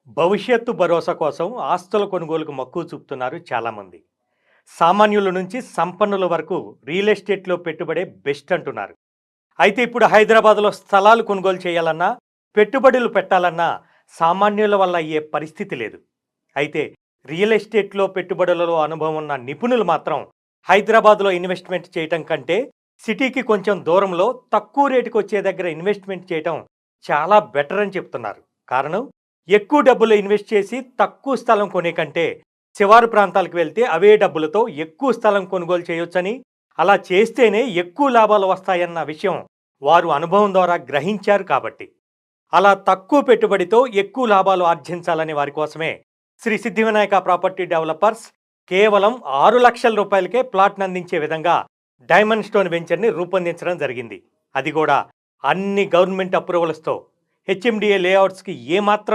భవిష్యత్తు భరోసా కోసం ఆస్తుల కొనుగోలుకు మక్కువ చూపుతున్నారు చాలామంది. సామాన్యుల నుంచి సంపన్నుల వరకు రియల్ ఎస్టేట్లో పెట్టుబడే బెస్ట్ అంటున్నారు. అయితే ఇప్పుడు హైదరాబాద్లో స్థలాలు కొనుగోలు చేయాలన్నా, పెట్టుబడులు పెట్టాలన్నా సామాన్యుల వల్ల అయ్యే పరిస్థితి లేదు. అయితే రియల్ ఎస్టేట్లో పెట్టుబడులలో అనుభవం ఉన్న నిపుణులు మాత్రం హైదరాబాద్లో ఇన్వెస్ట్మెంట్ చేయటం కంటే సిటీకి కొంచెం దూరంలో తక్కువ రేటుకి వచ్చే దగ్గర ఇన్వెస్ట్మెంట్ చేయటం చాలా బెటర్ అని చెప్తున్నారు. కారణం, ఎక్కువ డబ్బులు ఇన్వెస్ట్ చేసి తక్కువ స్థలం కొనే కంటే శివారు ప్రాంతాలకు వెళ్తే అవే డబ్బులతో ఎక్కువ స్థలం కొనుగోలు చేయొచ్చని, అలా చేస్తేనే ఎక్కువ లాభాలు వస్తాయన్న విషయం వారు అనుభవం ద్వారా గ్రహించారు. కాబట్టి అలా తక్కువ పెట్టుబడితో ఎక్కువ లాభాలు ఆర్జించాలని వారి కోసమే శ్రీ సిద్ధివినాయక ప్రాపర్టీ డెవలపర్స్ కేవలం 6 లక్షల రూపాయలకే ప్లాట్ను అందించే విధంగా డైమండ్ స్టోన్ వెంచర్ని రూపొందించడం జరిగింది. అది కూడా అన్ని గవర్నమెంట్ అప్రూవల్స్తో. హెచ్ఎండిఏ లేఅవుట్స్కి ఏమాత్రం